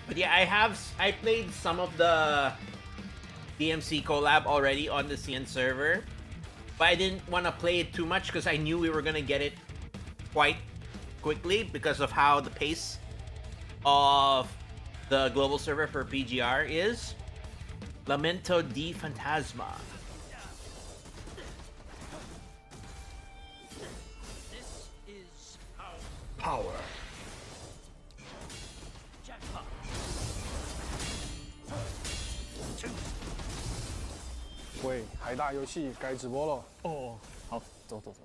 But yeah, I played some of the DMC collab already on the CN server, but I didn't want to play it too much because I knew we were gonna get it quite quickly because of how the pace of the global server for PGR is. Lamento di Fantasma. This is Power. 喂，海大游戏该直播了。哦，好，走走走。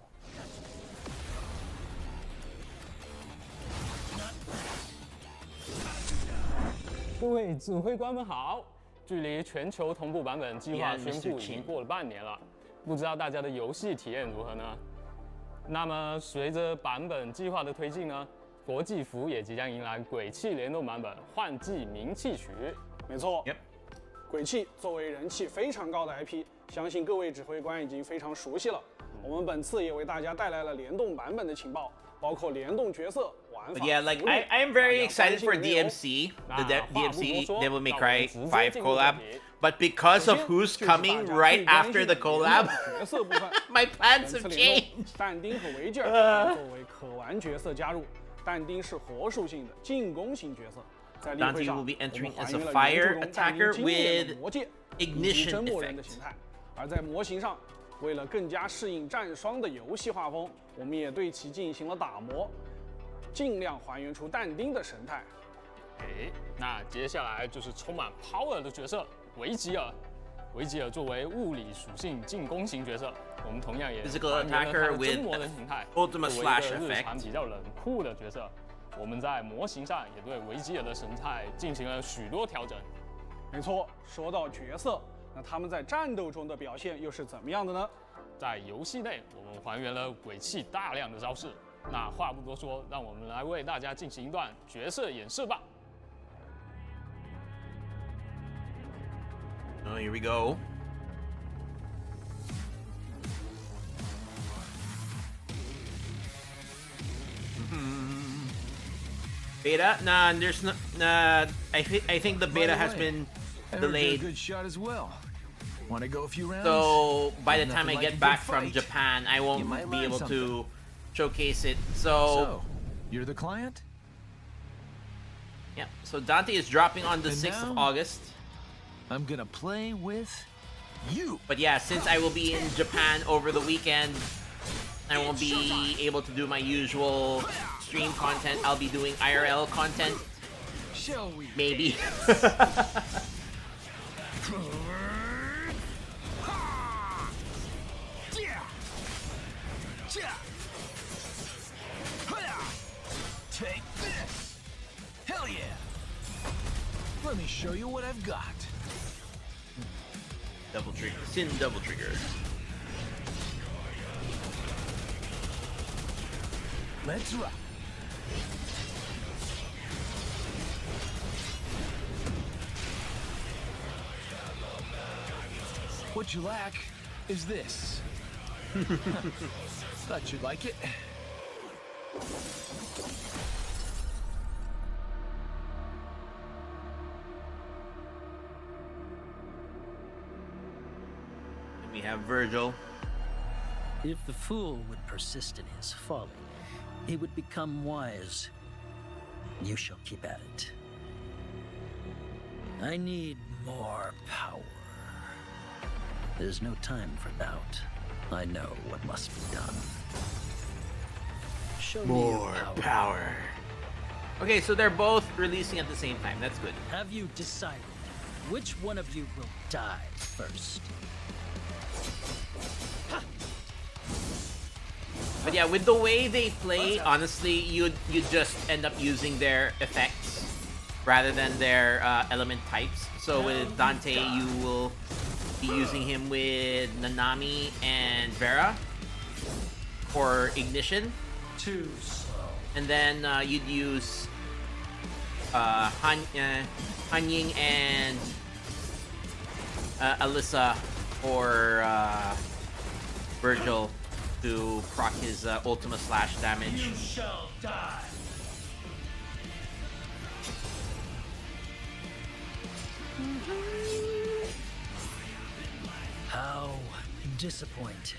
各位指挥官们好！距离全球同步版本计划宣布已经过了半年了，不知道大家的游戏体验如何呢？那么随着版本计划的推进呢，国际服也即将迎来鬼泣联动版本换季名气曲。没错。 Yep. 鬼泣作为人气非常高的 IP， 相信各位指挥官已经非常熟悉了。我们本次也为大家带来了联动版本的情报，包括联动角色、玩法。But yeah, like I am very excited for DMC, the DMC Devil May Cry 5 collab. But because of who's coming right after the collab, 角色部分 my plans 本 have 次联动 changed. 但丁和维吉尔作为可玩角色加入。但丁是火属性的进攻型角色。 在例会 Dante 上， will be 我 entering 们 as 还 a 原了 fire 原著中但丁 attacker 经典的 with 魔戒以及 ignition 真魔人的 effect. 形态。而在模型上，为了更加适应战双的游戏画风，我们也对其进行了打磨，尽量还原出但丁的神态。哎，那接下来就是充满 power 的角色维吉尔。维吉尔作为物理属性进攻型角色，我们同样也 Physical 还原了他 attacker 的 with 真魔人形态。 ultimate 作为一 slash 个日 effect 常比较冷酷的角色，我们在模型上也对维吉尔的神态进行了许多调整。没错，说到角色，那他们在战斗中的表现又是怎么样的呢？在游戏内，我们还原了鬼泣大量的招式。那话不多说，让我们来为大家进行一段角色演示吧。 Oh, here we go. Beta? Nah, there's no. Nah, I think the beta has been delayed. Good shot as well. Want to go a few rounds? So by the time I Nothing like a get good back from fight. Japan, I You won't might be learn able to something. showcase it. So, you're the client? Yeah. So Dante is dropping on the And 6th of now- August. I'm gonna play with you. But yeah, since I will be in Japan over the weekend, I won't be able to do my usual stream content. I'll be doing IRL content, Shall we? maybe. Take this! Hell yeah! Let me show you what I've got. Double trigger. Sin double trigger. Let's rock. What you lack is this. Thought you'd like it. And we have Virgil. If the fool would persist in his folly, he would become wise. You shall keep at it. I need more power. There's no time for doubt. I know what must be done. Show me your More power. Okay, so they're both releasing at the same time. That's good. Have you decided which one of you will die first? But yeah, with the way they play, honestly, you'd just end up using their effects rather than their element types. So with Dante, you will be using him with Nanami and Vera for ignition. Too slow. And then you'd use Hanying and Alyssa for Virgil to proc his Ultima Slash damage. shall die. How disappointing.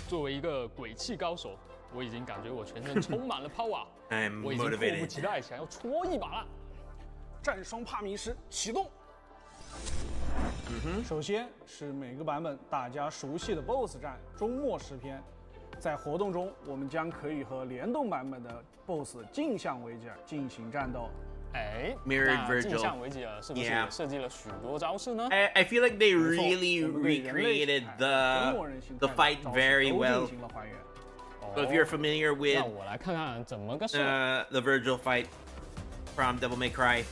作为一个鬼泣高手，我已经感觉我全身充满了 power， I'm 我已经迫不 motivated. 及待想要戳一把了。战双帕迷师启动。首先是每个版本大家熟悉的 BOSS 战终末时篇，在活动中我们将可以和联动版本的 BOSS 镜像维吉尔进行战斗。哎， Mirrored 那 Virgil 镜像维吉尔是不是 Yeah 也设计了许多招式呢？ I feel like they 没错 really 我们对人类 recreated 形态真默 the 人形态 the 的 fight 招式 very 都 well. 进行了还原。 So if you're familiar 那 with 我来看看怎么个事。 the Virgil fight from Devil May Cry,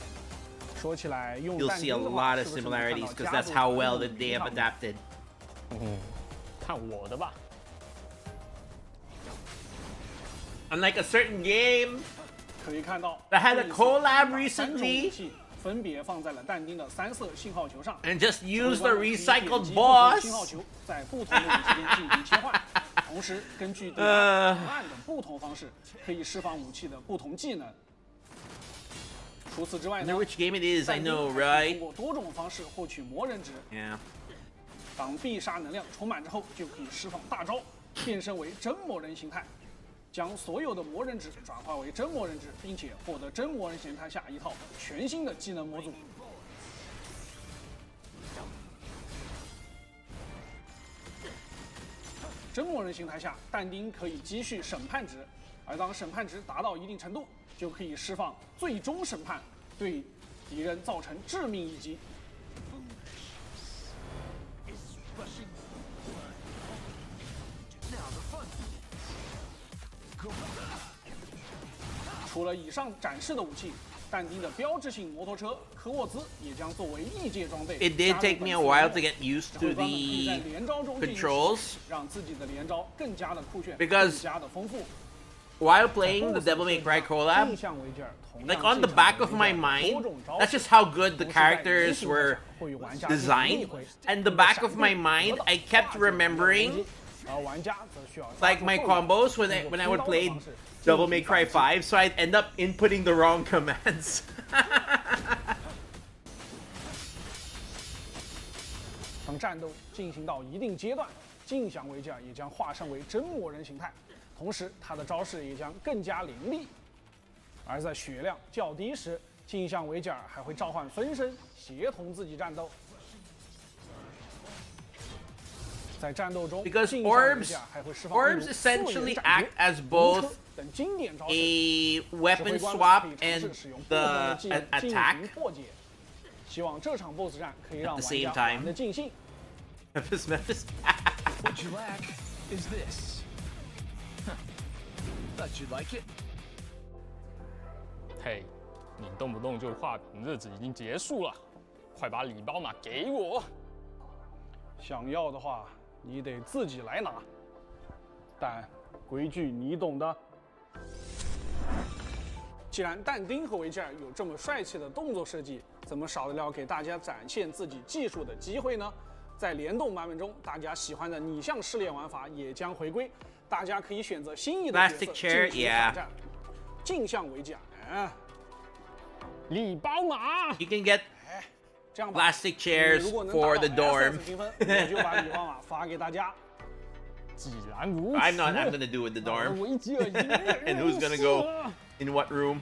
说起来，用 you'll 但 see 丁 a 的话 lot 是 of 不是能看 similarities 到 because 家 that's 族 how 传 well 统 that they 的 have 场景 adapted. 看我的吧。 Unlike a certain game 可以看到 that had a 这一次 collab 把三种 recently 武器分别放在了但丁的3色信号球上。 and just 指挥 use 官 the 可以点 recycled 击不同信号 boss. 球，在不同的武器间进行切换，同时根据敌人图案的不同方式，可以释放武器的不同技能。除此之外 I 呢 know，which game it is, I 但丁 know, 还可以 right? 通过多种方式获取魔人值。 Yeah. 当必杀能量充满之后，就可以释放大招，变身为真魔人形态，将所有的魔人值转化为真魔人值，并且获得真魔人形态下一套全新的技能模组。真魔人形态下，但丁可以积蓄审判值，而当审判值达到一定程度，就可以释放最终审判，对敌人造成致命一击。除了以上展示的武器，但丁的标志性摩托车科沃兹也将作为异界装备。 It did take me a while to get used to 指挥官们可以在 the 连招中进行 controls 实践让自己的连招更加的酷炫， Because 更加的丰富。 while playing the Devil May Cry collab, 镜像维吉尔同样 like on the 继承 back 了 of my 多 mind, 种招 that's 式 just how good the 同时在游戏 characters 形态 were 下会与玩家进行 designed. 逆回 And the 通过 back 闪 of 避 my 得 mind, 到 I kept 化解能量的攻 remembering 击而玩家则需要 like my 发出 combos when 通过 I would 拼刀的 play 方式 Devil 进 May 行 Cry 反击 5, so I'd end up inputting the wrong commands. 当战斗进行到一定阶段，镜像维吉尔也将化身为真魔人形态，同时他的招式也将更加凌厉。而在血量较低时，镜像维吉尔还会召唤分身协同自己战斗。在战斗中， Because 镜像维吉 orbs 尔还会释放 orbs 例如 essentially 素颜 act 斩 as 绝 both 无车等经典招式。 a 指挥 weapon 官 swap 们可以尝 and 试使用不同的 the 技能进 attack 行破解。希望这场 BOSS 战可以让 At the 玩 same 家 time 玩得尽兴。 Memphis. What you lack is this. Huh. Thought you'd like it. 嘿，你动不动就画饼，日子已经结束了，快把礼包码给我。想要的话，你得自己来拿，但规矩你懂的。既然但丁和维吉尔有这么帅气的动作设计，怎么少得了给大家展现自己技术的机会呢？在联动版本中，大家喜欢的拟像试炼玩法也将回归，大家可以选择心仪的角色 Plastic chair, 进行挑战。镜像维吉尔，礼包码， You can get 这样吧， plastic 你 chairs 如果能 for 达 the 到 dorm. SS 评分，我就把礼包码发给大家。既然如此， I'm gonna do with the 而 dorm. 维吉尔赢 And who's gonna go in what room?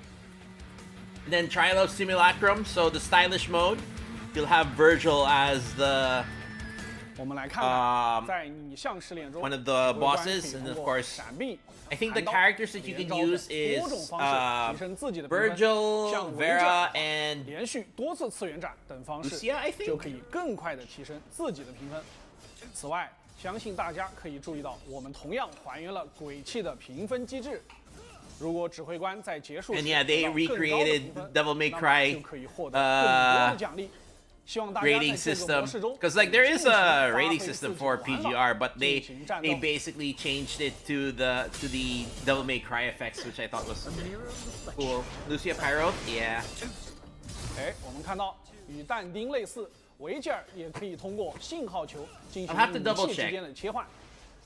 And then Trial of Simulacrum, so the stylish mode, you'll have Virgil as the 我们来看看，在拟像试炼中 one of the 指挥官 bosses, 可以 and 通 of 过 course, 闪避、 I think the 弹刀 characters that you 连 can 招等 use 多种 is 方式提升自己的评分 Virgil, 像维吉 Vera, 尔 and 连续多次次元斩等方式 Lucia, I think 就可以更快的提升自己的评分。此外，相信大家可以注意到，我们同样还原了鬼泣的评分机制。如果指挥官在结束时 And yeah, they 得到更高的 recreated 评分 Devil May 那么 Cry, 就可以获得更多的奖励。希望大家在 rating 这个模式 system 中 because like there is 尽情 a 发挥 rating 自己 system 的 for 玩 PGR, 法 but they 进行战 they 斗 basically changed it to the Devil May Cry effects, which I thought was cool. Lucia Pyro, yeah. 哎，我们看到与但丁类似，维吉尔也可以通过信号球进行 I'll have to 武 double 器之 check. 间的切换，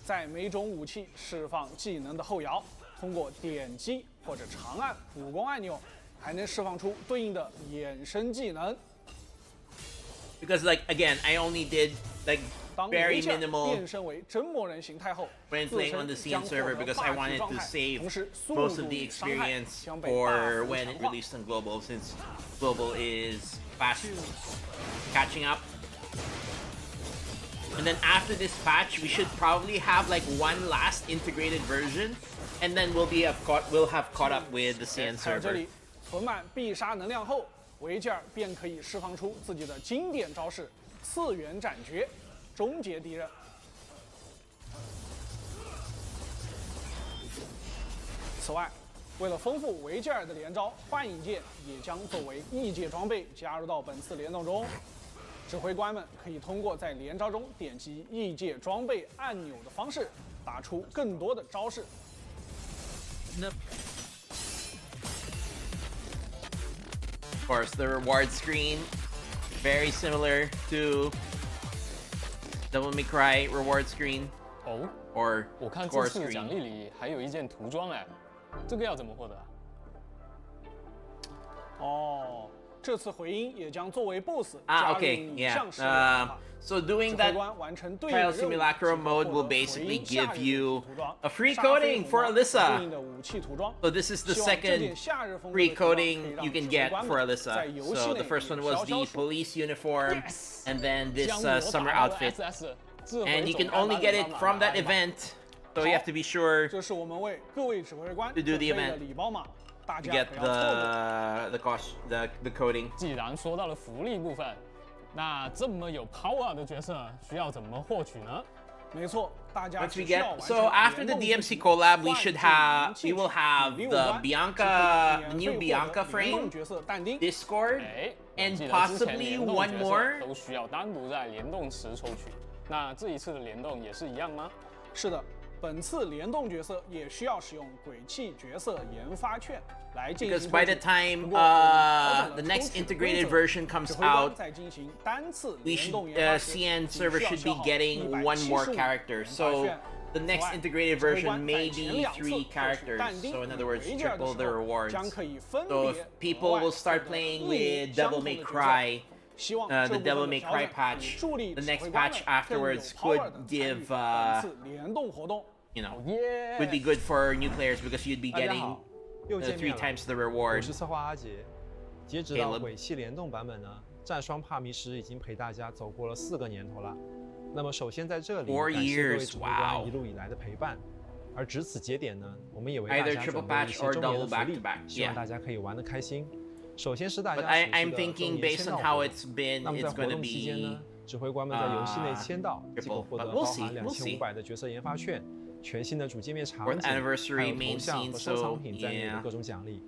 在每种武器释放技能的后摇，通过点击或者长按补攻按钮，还能释放出对应的衍生技能。Because like again, I only did like 当 very 维吉尔 minimal 变身为真魔人形态后， when 自 playing on the 身将 CN 获 server 得 because I 霸体 wanted 状 to 态， save 同时速 most 度 of the 与伤害 experience 将被大 for 幅 when 强 it 化。 released on global, since global is fast catching up. And then after this patch, we should probably have like one last integrated version, and then we'll have caught up with the CN 在这 server. 里存满必杀能量后，维吉尔便可以释放出自己的经典招式——次元斩绝，终结敌人。此外，为了丰富维吉尔的连招，幻影剑也将作为异界装备加入到本次联动中。指挥官们可以通过在连招中点击异界装备按钮的方式，打出更多的招式。 Of course, the reward screen, very similar to Devil May Cry reward screen 哦， or 我看 score 这次奖 screen. 励里还有一件涂装哎，这个要怎么获得啊？哦，这次回音也将作为 BOSS 加 Ah, 入 okay, 影 yeah. 像识别方法。 So doing 指挥 that 官完成对应 trial 的任务， simulacrum 即可 mode 获 will 得 basically 回音夏 give 日 you 涂装 a free 沙菲 coating 姆 for 装 Alyssa. 对应的武器涂装。 So this is the 希望这点 second 夏日风格的 free 涂装可以 coating 让 you can 指挥 get 官 for 们 Alyssa. 在游戏 So 内 the first one 有 was 消 the 消暑。 police uniform, Yes! and then this 将我 summer 打到了 outfit. SS，这 And 回 you 总 can 该 only 把 get 你 it 帮忙 from 拿 that 来吧 event. So you have to be sure 这是我们为各位指挥官 To do 准 the 备的 event 礼包码，大 to 家 get 不要错过。 the coating. 既然说到了福利部分，那这么有 power 的角色需要怎么获取呢？没错，大家 Once 只 we 需要 get 完 so 成 after the 联动 DMC 之 collab, we 换 should 进 have 武器 we will 值 have 比 the 5关 Bianca 就可 the 以 new 免费 Bianca 获得联动 frame, 角色但丁。 Discord, 哎，我 and 记得之前 possibly 联动 one 角色 more. 都需要单独在联动时抽取，那这一次的联动也是一样吗？是的，本次联动角色也需要使用鬼泣角色研发券来进 Because 行 by 抽 the 取。 time 不过我们调整 the 了 next 抽取的 integrated 规则 version comes 指挥官 out, 在进行单次 we 联 should 动研发时 CN 仅 server 需要 should 消 be 耗 getting one more 175 character. 研发 So 券。 the 此 next 外 integrated 指挥 version 官 may 在前 be 2次 3获取 characters. 但丁 So in 与 other words, 维吉尔的 triple 时 the 候 rewards. 将可以分 So 别 if 额 people 外 will start 获得 playing 不 with 相 Devil 同的 May 角色 Cry, 希望 the 这部 Devil 分的 May 调 Cry 整 patch, 助力 the 指 next 挥官 patch 们更有 afterwards power could 地参与 give 本次联动活动。 you know, 耶 would be good for new players because you'd be 大家 getting 好，又见 3 面了。 times the 我 reward. 是策划阿杰。截止到 Caleb 鬼泣联动版本呢，战双帕迷什已经陪大家走过了4个年头了。那么首先在这里 4感谢各位 years，指挥 wow 官一路以来的陪伴。而值此节点呢，我们也为大 Either 家 triple 准备了 patch 一些 or 周年 double 的福利 back-to-back，希望 yeah 大家可以玩得开心。首先是大家 But 熟悉 I'm 的 thinking 周年 based 签 on 到 how 活 it's been, 那么在 it's 活 gonna 动期间呢 be 指挥官们在游戏内签到，即可 triple. 获得 But 包 we'll 含 see, we'll see. 2500的角色研发券、全新的主界面场 4th 景， anniversary 还有 main 头像 scene, 和收 so 藏品在内的 yeah. 各种奖励。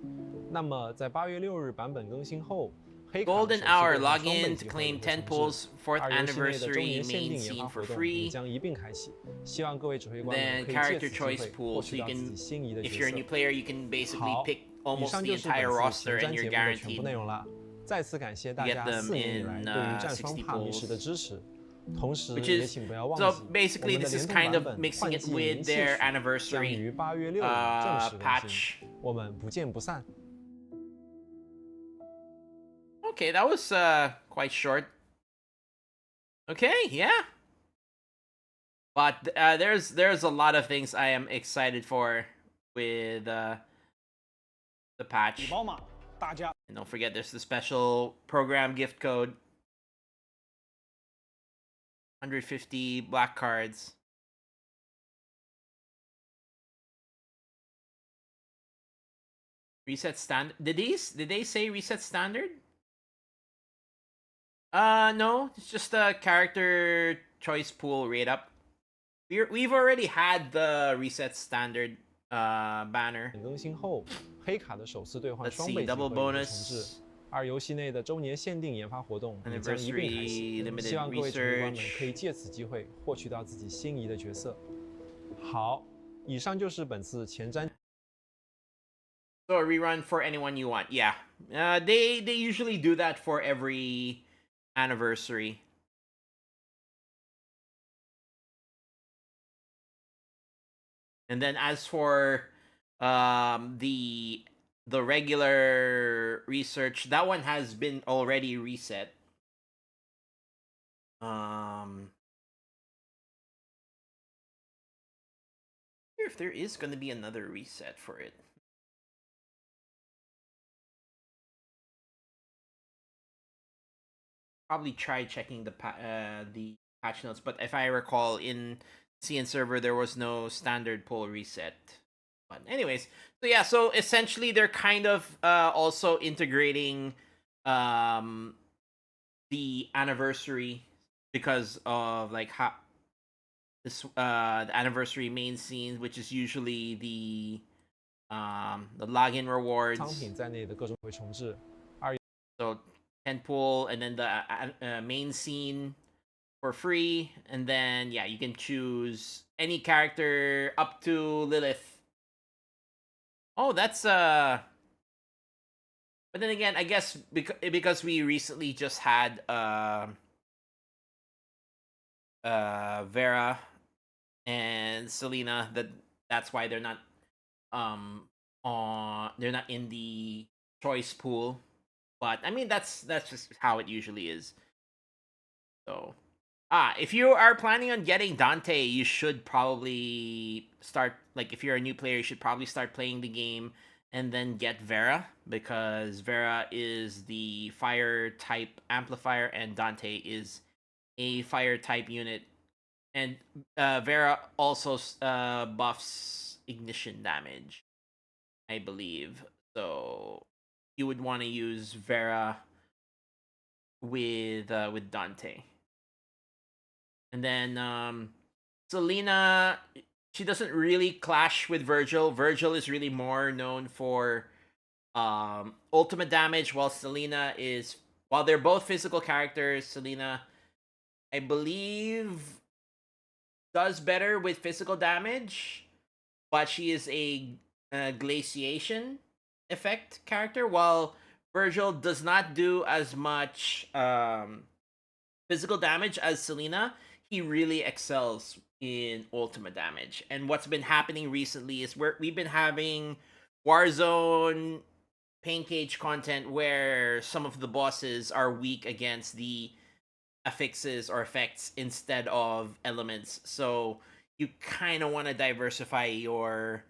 那么在8月6日版本更新后，黑卡的 Golden 手 Hour 机兑换 log 双倍 in 机 to 会也 claim 会10 重 pulls 置 4th 而游戏内的周 anniversary 年限 main 定研 scene 发 for 活动也 free. 将一并开启，希望各位指挥官 Then 们可以借 character 此机 choice 会 pool, 获 so 取 you 到自己 can, 心仪的 if 角 you're a 色 new。player, you can basically 好， pick 以 almost 上 the 就是 entire 本次 roster 前 and 瞻节 you're 目的全 guaranteed 部内容了。再次感谢大 get 家 them 4年以 in 来对于战双60帕迷什的支持，同时 which 也 is 请不要忘记， so 我 basically 们的 this is 联动 kind 版 of 本 mixing 换 it 季 with 银器 their 将 anniversary 于8月6日正式更新， patch. 我们不见不散。 Okay, that was quite short. Okay, yeah. But there's a lot of things I am excited for with the 礼 patch. 包码，大家 And don't forget there's the special program gift code. 150 black cards. Reset standard. Did they say reset standard? No, it's just a character choice pool rate up. We've already had the reset standard banner. 更新后，黑卡的首次兑换 Let's 双 see, 倍机会 double 也会重 bonus, 置，而游戏内的周年限定研发活动也将一并开 anniversary, 启。 limited 希望各位指挥官们 research. 可以借此机会获取到自己心仪的角色。好，以上就是本次前瞻。 So a rerun for anyone you want. Yeah. They usually do that for every anniversary. And then as for the regular research, that one has been already reset. If there is going to be another reset for it. Probably try checking the patch notes, but if I recall, in CN server there was no standard pull reset. But anyways, so yeah, so essentially they're kind of also integrating the anniversary, because of like how this the anniversary main scene, which is usually the login rewards. 商品在内的各种会重置。So 10 pull, and then the main scene for free, and then yeah, you can choose any character up to Lilith. Oh, that's but then again, I guess because we recently just had Vera and Selena, that's why they're not they're not in the choice pool. But I mean, that's just how it usually is. So if you are planning on getting Dante, you should probably start, like, if you're a new player, you should probably start playing the game and then get Vera, because Vera is the fire type amplifier and Dante is a fire type unit. And Vera also buffs ignition damage, I believe. So you would want to use Vera with Dante. And then Selena, she doesn't really clash with Virgil. Virgil is really more known for ultimate damage, while Selena is, while they're both physical characters, Selena, I believe, does better with physical damage, but she is a glaciation effect character, while Virgil does not do as much physical damage as Selena. He really excels in ultimate damage. And what's been happening recently is we've been having Warzone pain cage content where some of the bosses are weak against the affixes or effects instead of elements. So you kind of want to diversify your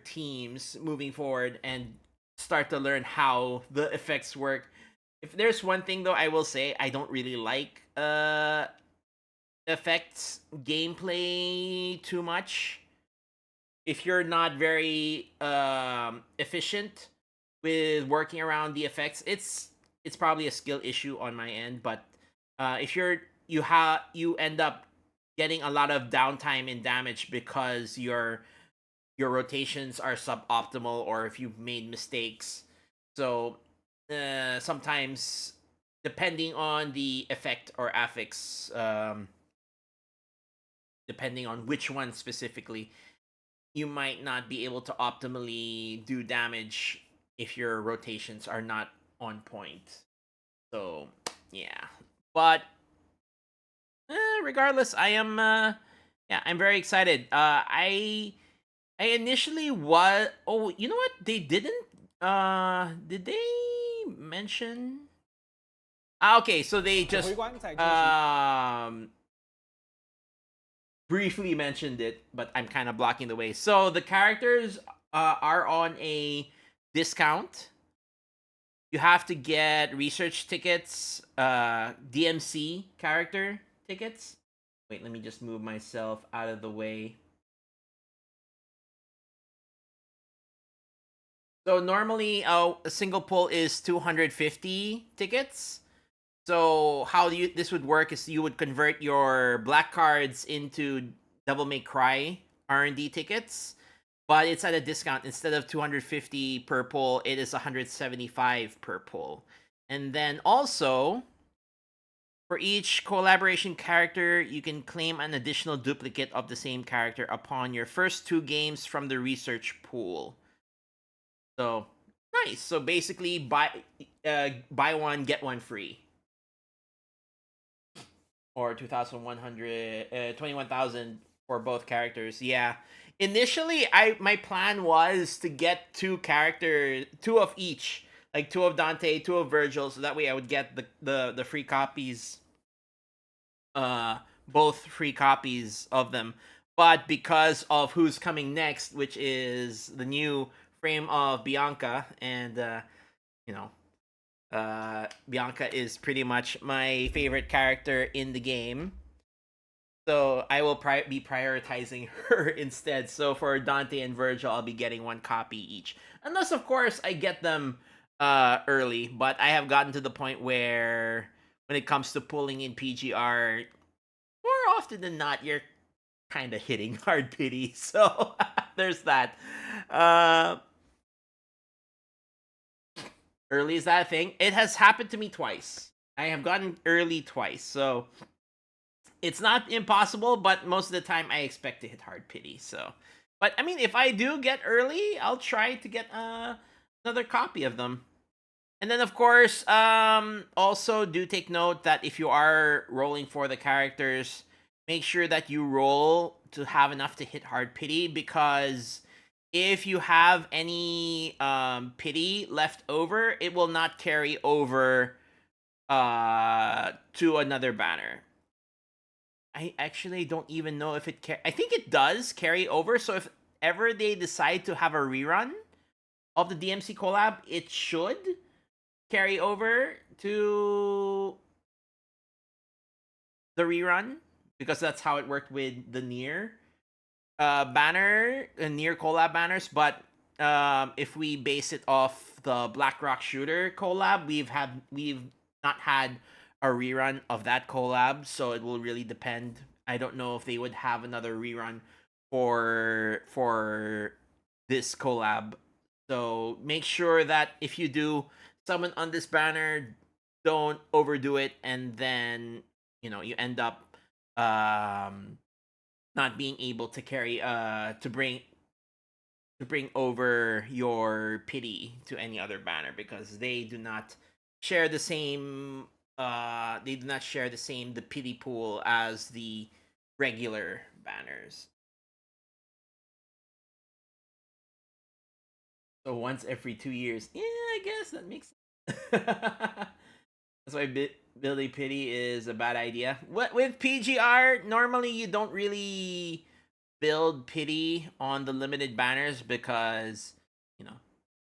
teams moving forward and start to learn how the effects work. If there's one thing though, I will say I don't really like effects gameplay too much. If you're not very efficient with working around the effects, it's probably a skill issue on my end. But if you end up getting a lot of downtime in damage because your rotations are suboptimal, or if you've made mistakes. So sometimes, depending on the effect or affix, depending on which one specifically, you might not be able to optimally do damage if your rotations are not on point. So yeah, but regardless, I am I'm very excited. I initially was, oh, you know what, they didn't did they mention, okay, so they just briefly mentioned it, but I'm kind of blocking the way. So the characters are on a discount. You have to get research tickets, DMC character tickets. Wait, let me just move myself out of the way. So normally a single pull is 250 tickets. So how this would work is you would convert your black cards into Devil May Cry R&D tickets, but it's at a discount. Instead of 250 per pull, it is 175 per pull. And then also, for each collaboration character, you can claim an additional duplicate of the same character upon your first 2 games from the research pool. So nice. So basically, buy one get one free, or 21,000 for both characters. Yeah. Initially, my plan was to get 2 characters, 2 of each, like 2 of Dante, 2 of Virgil, so that way I would get the free copies both free copies of them. But because of who's coming next, which is the new frame of Bianca, and you know, Bianca is pretty much my favorite character in the game. So I will be prioritizing her instead. So for Dante and Virgil, I'll be getting 1 copy each. Unless, of course, I get them early. But I have gotten to the point where when it comes to pulling in PGR, more often than not, you're kind of hitting hard pity. So there's that. Early is that a thing? It has happened to me twice. I have gotten early twice. So it's not impossible, but most of the time I expect to hit hard pity. So, but I mean, if I do get early, I'll try to get another copy of them. And then, of course, also do take note that if you are rolling for the characters, make sure that you roll to have enough to hit hard pity, because if you have any pity left over, it will not carry over to another banner. I actually don't even know if it I think it does carry over. So if ever they decide to have a rerun of the DMC collab, it should carry over to the rerun, because that's how it worked with the Nier banner, Nier collab banners. But if we base it off the Black Rock Shooter collab, we've not had a rerun of that collab, so it will really depend. I don't know if they would have another rerun for this collab. So make sure that if you do summon on this banner, don't overdo it, and then you end up not being able to carry to bring over your pity to any other banner, because they do not share the same the pity pool as the regular banners. So once every 2 years, yeah, I guess that makes sense. That's why building pity is a bad idea. With PGR, normally you don't really build pity on the limited banners, because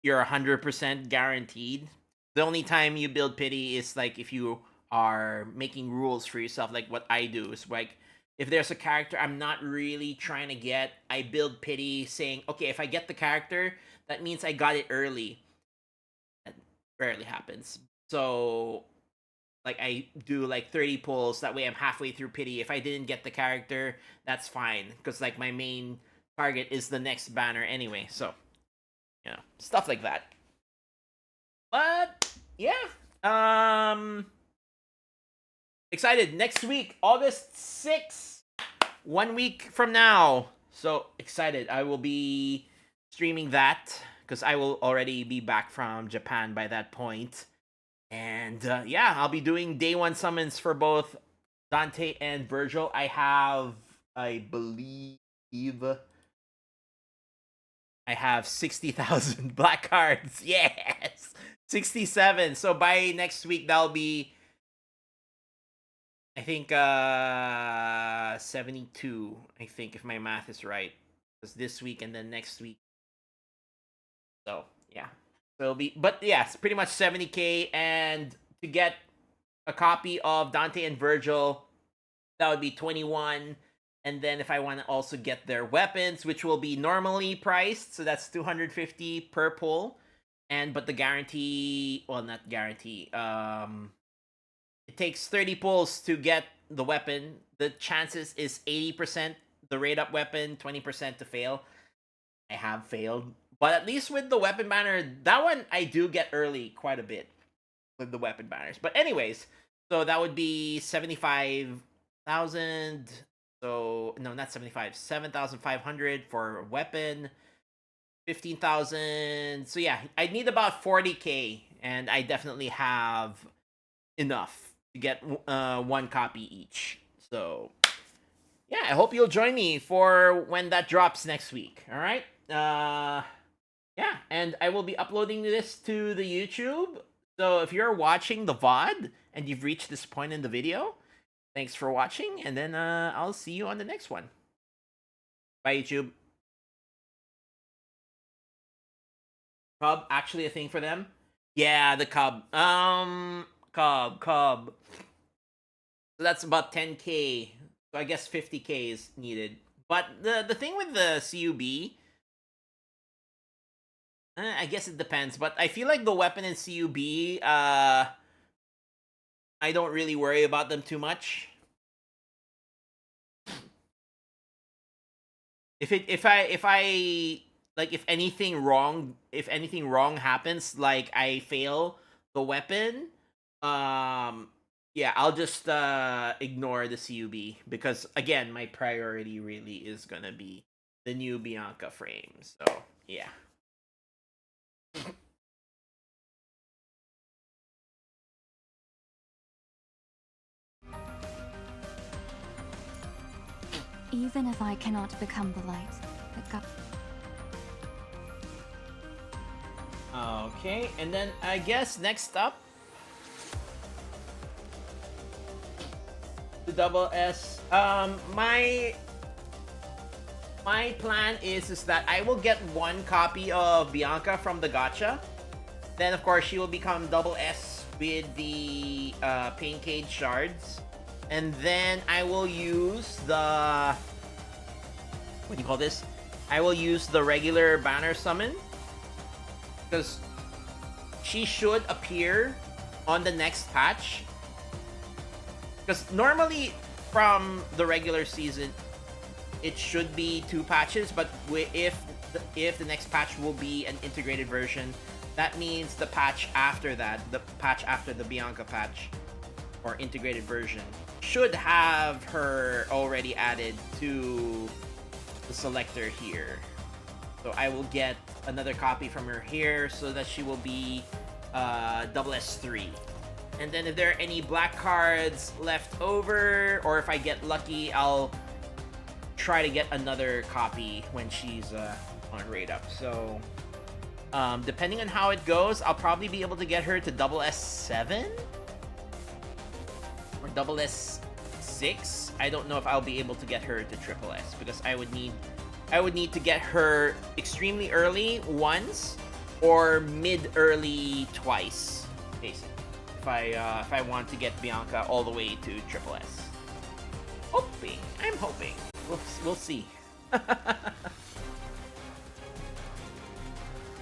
you're 100% guaranteed. The only time you build pity is like if you are making rules for yourself, like what I do is like, if there's a character I'm not really trying to get, I build pity saying, okay, if I get the character, that means I got it early. That rarely happens. So like I do like 30 pulls, that way I'm halfway through pity. If I didn't get the character, that's fine, because like my main target is the next banner anyway. So stuff like that. But yeah, excited. Next week, August 6th, 1 week from now. So excited. I will be streaming that, because I will already be back from Japan by that point. And yeah, I'll be doing day 1 summons for both Dante and Virgil. I believe I have 60,000 black cards. Yes! 67. So by next week, that'll be, I think, 72. I think, if my math is right. Because this week and then next week. So, yeah. So it'll be, but yeah, it's pretty much 70k. And to get a copy of Dante and Virgil, that would be 21. And then if I want to also get their weapons, which will be normally priced, so that's 250 per pull. But the guarantee, well, not guarantee, it takes 30 pulls to get the weapon. The chances is 80% the rate up weapon, 20% to fail. I have failed, but at least with the weapon banner, that one I do get early quite a bit with the weapon banners. But anyways, so that would be 75,000. So no, not 75, 7,500 for weapon, 15,000. So yeah, I need about 40k, and I definitely have enough to get 1 copy each. So yeah, I hope you'll join me for when that drops next week. All right. Yeah, and I will be uploading this to the YouTube. So if you're watching the VOD and you've reached this point in the video, Thanks for watching, and then I'll see you on the next one. Bye, YouTube. Cub, actually a thing for them? Yeah, the Cub. Cub. So that's about 10k. So I guess 50k is needed. But the thing with the CUB, I guess it depends. But I feel like the weapon in CUB, I don't really worry about them too much. If anything wrong happens, like I fail the weapon, yeah, I'll just ignore the CUB, because again, my priority really is gonna be the new Bianca frame. So yeah. Even if I cannot become the light, Okay, and then I guess next up, the double S. My plan is that I will get one copy of Bianca from the gacha. Then of course she will become double S with the Pain Cage shards. And then I will use the... what do you call this? I will use the regular banner summon, because she should appear on the next patch. Because normally from the regular season, it should be 2 patches, but if the next patch will be an integrated version, that means the patch after that, the patch after the Bianca patch, or integrated version, should have her already added to the selector here. So I will get another copy from her here, so that she will be double S3. And then if there are any black cards left over, or if I get lucky, I'll try to get another copy when she's on raid up. So depending on how it goes, I'll probably be able to get her to double S7 or double S6. I don't know if I'll be able to get her to triple S, because I would need to get her extremely early once, or mid-early twice, basically, if I want to get Bianca all the way to triple S. I'm hoping. We'll see.